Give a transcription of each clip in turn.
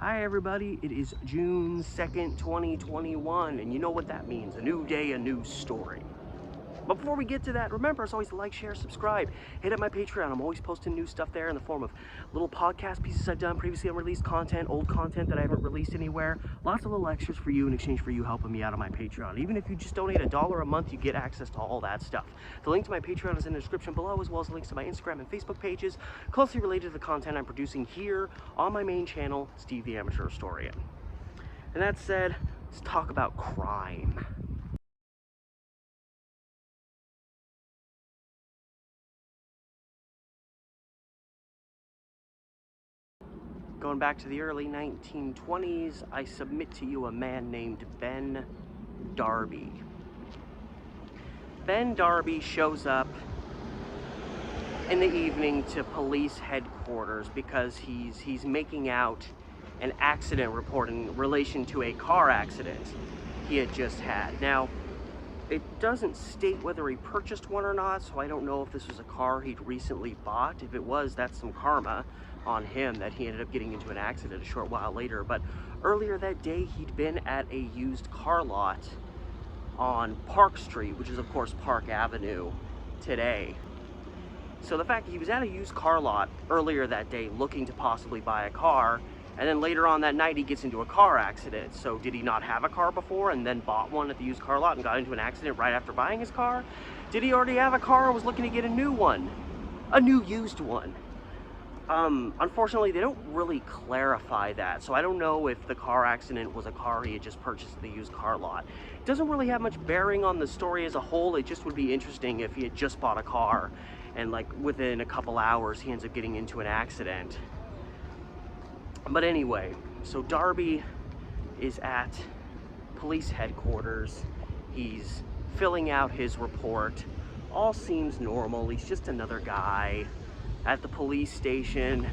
Hi everybody, it is June 2nd, 2021, and you know what that means, a new day, a new story. But before we get to that, remember, as always, to like, share, subscribe, hit up my Patreon. I'm always posting new stuff there in the form of little podcast pieces I've done, previously unreleased content, old content that I haven't released anywhere. Lots of little extras for you in exchange for you helping me out on my Patreon. Even if you just donate $1 a month, you get access to all that stuff. The link to my Patreon is in the description below, as well as links to my Instagram and Facebook pages, closely related to the content I'm producing here on my main channel, Steve the Amateur Historian. And that said, let's talk about crime. Going back to the early 1920s, I submit to you a man named Ben Darby. Ben Darby shows up in the evening to police headquarters because he's making out an accident report in relation to a car accident he had just had. Now, it doesn't state whether he purchased one or not, so I don't know if this was a car he'd recently bought. If it was, that's some karma on him that he ended up getting into an accident a short while later. But earlier that day, he'd been at a used car lot on Park Street, which is of course Park Avenue today. So the fact that he was at a used car lot earlier that day looking to possibly buy a car, and then later on that night he gets into a car accident. So did he not have a car before and then bought one at the used car lot and got into an accident right after buying his car? Did he already have a car and was looking to get a new one? A new used one? Unfortunately, they don't really clarify that, so I don't know if the car accident was a car he had just purchased at the used car lot. It doesn't really have much bearing on the story as a whole. It just would be interesting if he had just bought a car and like within a couple hours he ends up getting into an accident. But anyway, so Darby is at police headquarters. He's filling out his report. All seems normal. He's just another guy at the police station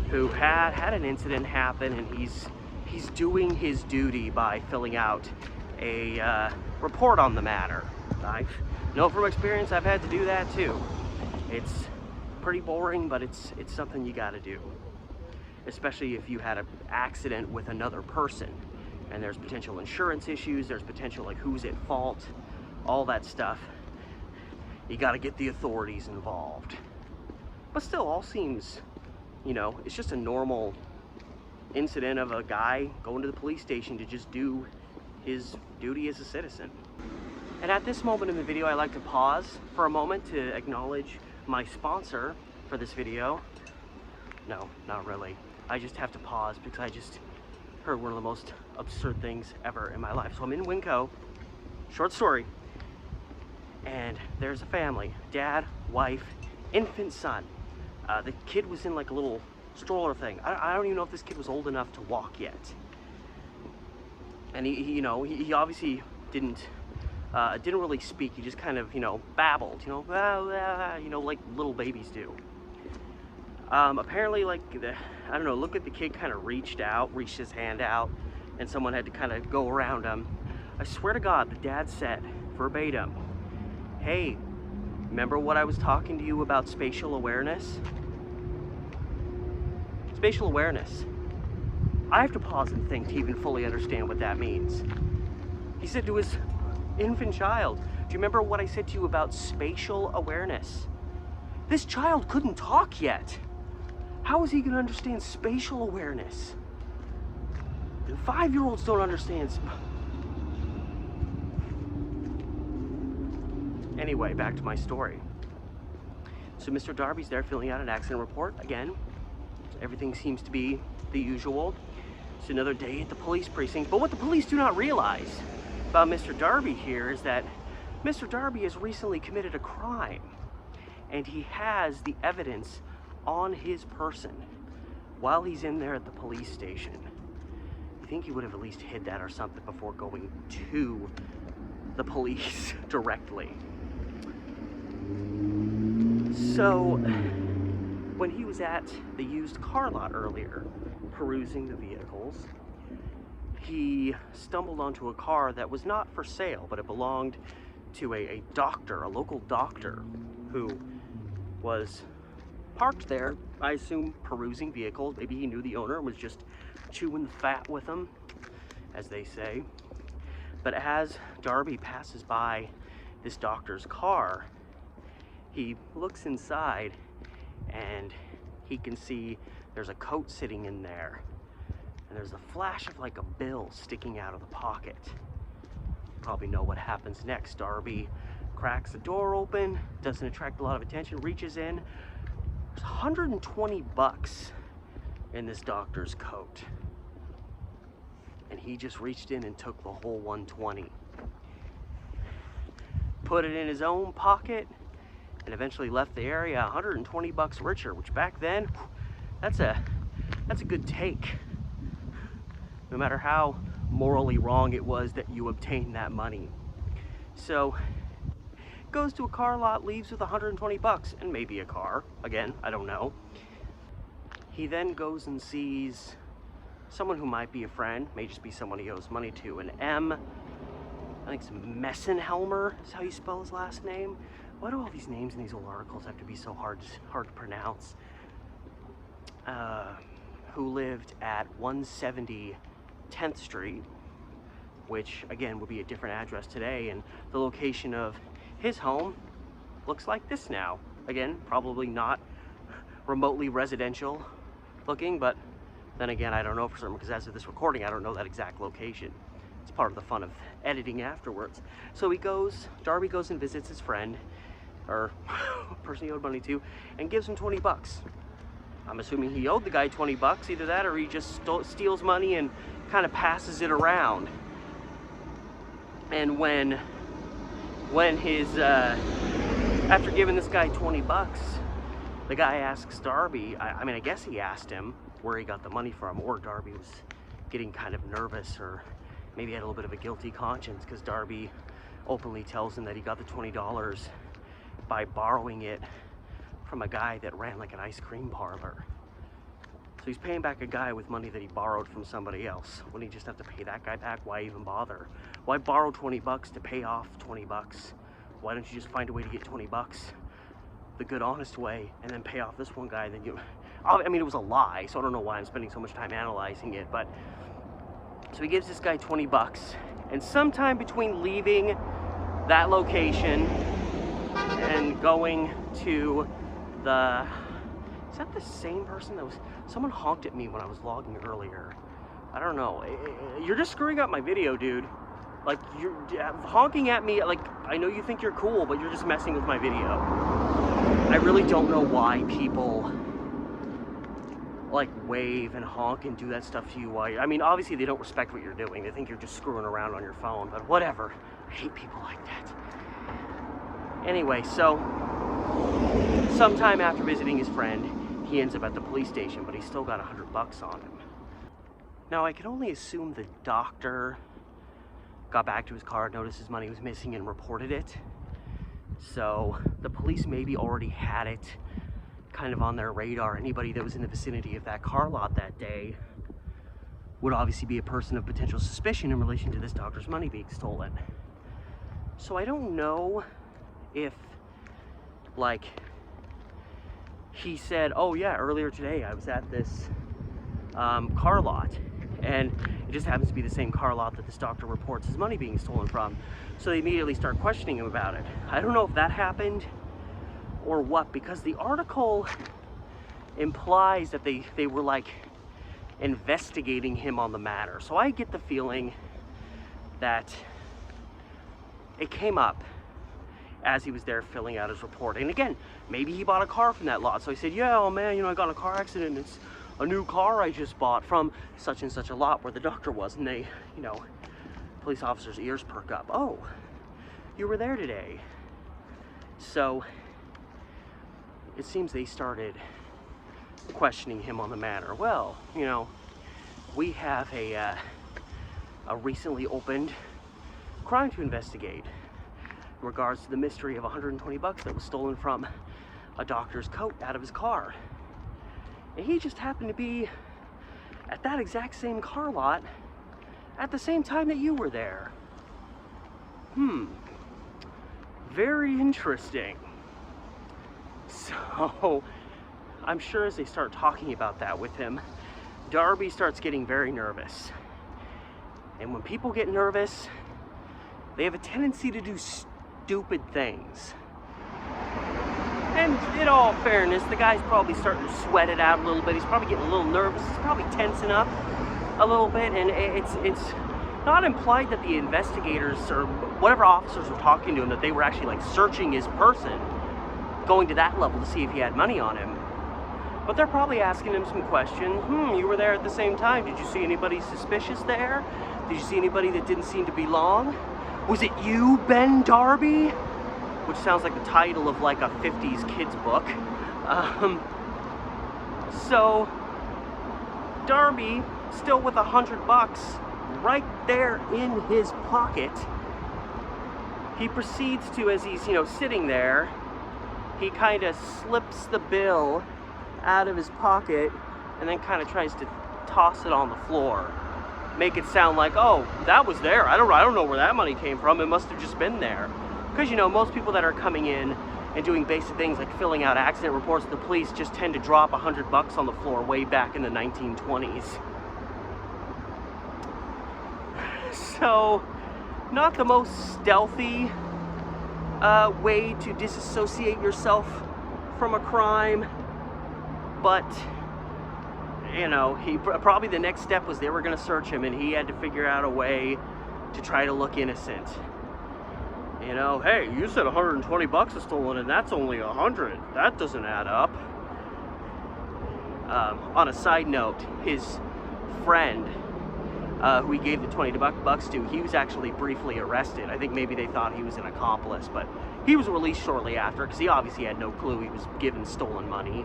who had an incident happen, and he's doing his duty by filling out a report on the matter. I know from experience I've had to do that too. It's pretty boring, but it's something you gotta do. Especially if you had an accident with another person and there's potential insurance issues, there's potential like who's at fault, all that stuff. You gotta get the authorities involved. But still, all seems, it's just a normal incident of a guy going to the police station to just do his duty as a citizen. And at this moment in the video, I like to pause for a moment to acknowledge my sponsor for this video. No, not really. I just have to pause because I just heard one of the most absurd things ever in my life. So I'm in Winco, short story, and there's a family, dad, wife, infant son. The kid was in like a little stroller thing. I don't even know if this kid was old enough to walk yet. And he obviously didn't really speak. He just kind of, babbled, like little babies do. Apparently, like, I don't know, look at the kid kind of reached his hand out, and someone had to kind of go around him. I swear to God, the dad said, verbatim, "Hey, remember what I was talking to you about spatial awareness?" Spatial awareness. I have to pause and think to even fully understand what that means. He said to his infant child, "Do you remember what I said to you about spatial awareness?" This child couldn't talk yet. How is he going to understand spatial awareness? 5-year-olds don't understand. Anyway, back to my story. So Mr. Darby's there filling out an accident report. Again, everything seems to be the usual. It's another day at the police precinct. But what the police do not realize about Mr. Darby here is that Mr. Darby has recently committed a crime. And he has the evidence on his person while he's in there at the police station. I think he would have at least hid that or something before going to the police directly. So, when he was at the used car lot earlier, perusing the vehicles, he stumbled onto a car that was not for sale, but it belonged to a doctor, a local doctor, who was parked there I assume, perusing vehicles. Maybe he knew the owner and was just chewing the fat with them, as they say. But as Darby passes by this doctor's car, he looks inside and he can see there's a coat sitting in there. And there's a flash of like a bill sticking out of the pocket. Probably know what happens next. Darby cracks the door open, doesn't attract a lot of attention, reaches in. There's 120 bucks in this doctor's coat. And he just reached in and took the whole 120. Put it in his own pocket and eventually left the area 120 bucks richer, which back then, that's a good take. No matter how morally wrong it was that you obtained that money. So, goes to a car lot, leaves with 120 bucks and maybe a car. Again, I don't know. He then goes and sees someone who might be a friend, may just be someone he owes money to, an M, I think it's Messenhelmer is how you spell his last name. Why do all these names in these old articles have to be so hard to pronounce? Who lived at 170 10th Street, which again would be a different address today, and the location of his home looks like this now. Again, probably not remotely residential looking, but then again, I don't know for certain because as of this recording, I don't know that exact location. It's part of the fun of editing afterwards. So Darby goes and visits his friend, or person he owed money to, and gives him 20 bucks. I'm assuming he owed the guy 20 bucks, either that or he just steals money and kind of passes it around. And when his, after giving this guy 20 bucks, the guy asks Darby, I mean, I guess he asked him where he got the money from, or Darby was getting kind of nervous, or maybe had a little bit of a guilty conscience, because Darby openly tells him that he got the $20 by borrowing it from a guy that ran like an ice cream parlor. So he's paying back a guy with money that he borrowed from somebody else. Wouldn't he just have to pay that guy back? Why even bother? Why borrow 20 bucks to pay off 20 bucks? Why don't you just find a way to get 20 bucks the good, honest way, and then pay off this one guy? Then you, I mean, it was a lie, so I don't know why I'm spending so much time analyzing it, but so he gives this guy 20 bucks, and sometime between leaving that location and going to the, is that the same person that was, someone honked at me when I was logging earlier. I don't know. You're just screwing up my video, dude. Like, you're honking at me, like, I know you think you're cool, but you're just messing with my video. I really don't know why people like wave and honk and do that stuff to you while I mean, obviously they don't respect what you're doing. They think you're just screwing around on your phone, but whatever. I hate people like that. Anyway, so sometime after visiting his friend, he ends up at the police station, but he's still got 100 bucks on him. Now, I can only assume the doctor got back to his car, noticed his money was missing, and reported it. So the police maybe already had it kind of on their radar. Anybody that was in the vicinity of that car lot that day would obviously be a person of potential suspicion in relation to this doctor's money being stolen. So I don't know if, like, he said, oh yeah, earlier today I was at this car lot, and it just happens to be the same car lot that this doctor reports his money being stolen from. So they immediately start questioning him about it. I don't know if that happened or what, because the article implies that they were like investigating him on the matter. So I get the feeling that it came up as he was there filling out his report. And again, maybe he bought a car from that lot. So he said, yeah, oh man, you know, I got in a car accident. It's a new car I just bought from such and such a lot where the doctor was. And they, you know, police officers' ears perk up. Oh, you were there today. So it seems they started questioning him on the matter. Well, you know, we have a recently opened crime to investigate in regards to the mystery of 120 bucks that was stolen from a doctor's coat out of his car. And he just happened to be at that exact same car lot at the same time that you were there. Very interesting. So, I'm sure as they start talking about that with him, Darby starts getting very nervous. And when people get nervous, they have a tendency to do stupid things. And in all fairness, the guy's probably starting to sweat it out a little bit. He's probably getting a little nervous. He's probably tensing up a little bit. And it's not implied that the investigators or whatever officers were talking to him, that they were actually like searching his person, going to that level to see if he had money on him. But they're probably asking him some questions. You were there at the same time. Did you see anybody suspicious there? Did you see anybody that didn't seem to belong? Was it you, Ben Darby? Which sounds like the title of like a 50s kids book. So Darby, still with $100 right there in his pocket, he proceeds to, as he's, sitting there, he kind of slips the bill out of his pocket and then kind of tries to toss it on the floor. Make it sound like, oh, that was there. I don't know where that money came from. It must have just been there. Because, most people that are coming in and doing basic things like filling out accident reports to the police just tend to drop $100 on the floor way back in the 1920s. So, not the most stealthy way to disassociate yourself from a crime, but he probably, the next step was they were going to search him, and he had to figure out a way to try to look innocent. Hey, you said $120 is stolen, and that's only $100. That doesn't add up. On a side note, his friend, who he gave the $20 to, he was actually briefly arrested. I think maybe they thought he was an accomplice, but he was released shortly after because he obviously had no clue he was given stolen money.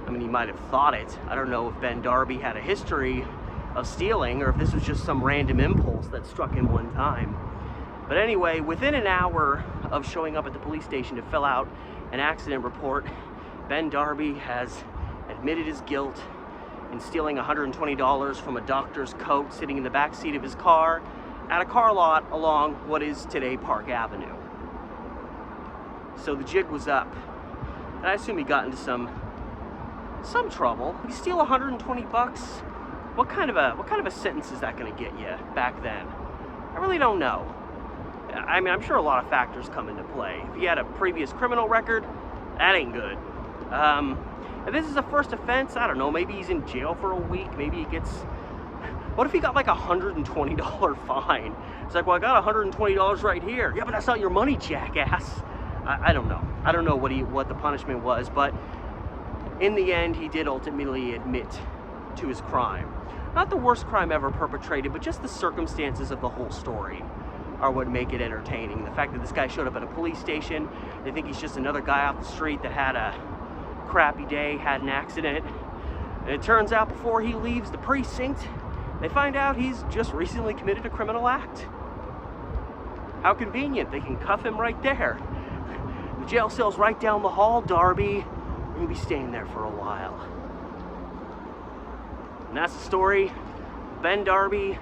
I mean, he might have thought it. I don't know if Ben Darby had a history of stealing or if this was just some random impulse that struck him one time. But anyway, within an hour of showing up at the police station to fill out an accident report, Ben Darby has admitted his guilt in stealing $120 from a doctor's coat sitting in the back seat of his car at a car lot along what is today Park Avenue. So the jig was up, and I assume he got into some trouble. You steal $120? What kind of a sentence is that going to get you back then? I really don't know. I mean, I'm sure a lot of factors come into play. If he had a previous criminal record, that ain't good. If this is a first offense, I don't know, maybe he's in jail for a week, maybe he gets... What if he got like a $120 fine? It's like, well, I got $120 right here. Yeah, but that's not your money, jackass. I don't know. I don't know what the punishment was, but in the end, he did ultimately admit to his crime. Not the worst crime ever perpetrated, but just the circumstances of the whole story are what make it entertaining. The fact that this guy showed up at a police station, they think he's just another guy off the street that had a crappy day, had an accident, and it turns out before he leaves the precinct, they find out he's just recently committed a criminal act. How convenient, they can cuff him right there. The jail cell's right down the hall, Darby. You're gonna be staying there for a while. And that's the story of Ben Darby,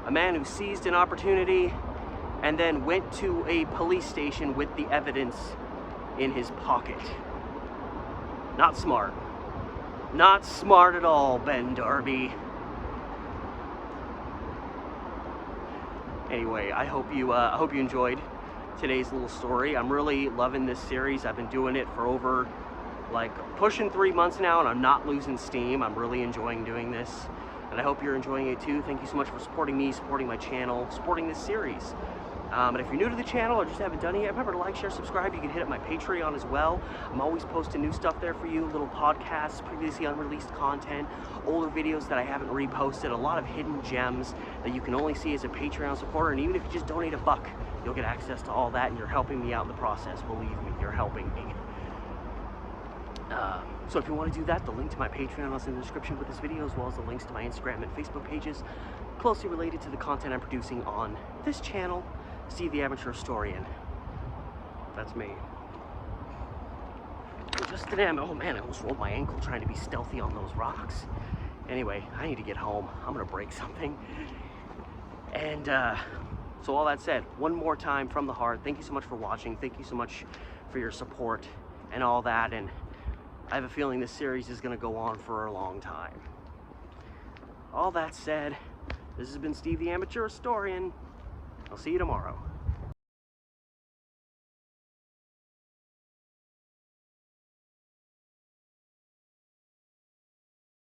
a man who seized an opportunity and then went to a police station with the evidence in his pocket. Not smart. Not smart at all, Ben Darby. Anyway, I hope you enjoyed today's little story. I'm really loving this series. I've been doing it for over like pushing 3 months now, and I'm not losing steam. I'm really enjoying doing this, and I hope you're enjoying it too. Thank you so much for supporting me, supporting my channel, supporting this series. And if you're new to the channel or just haven't done it yet, remember to like, share, subscribe. You can hit up my Patreon as well. I'm always posting new stuff there for you, little podcasts, previously unreleased content, older videos that I haven't reposted, a lot of hidden gems that you can only see as a Patreon supporter. And even if you just donate $1, you'll get access to all that, and you're helping me out in the process. Believe me, you're helping me. So if you want to do that, the link to my Patreon is in the description with this video, as well as the links to my Instagram and Facebook pages closely related to the content I'm producing on this channel. Steve the Amateur Historian. That's me. Just damn, oh man, I almost rolled my ankle trying to be stealthy on those rocks. Anyway, I need to get home. I'm gonna break something. And so all that said, one more time from the heart, thank you so much for watching. Thank you so much for your support and all that. And I have a feeling this series is going to go on for a long time. All that said, this has been Steve the Amateur Historian. I'll see you tomorrow.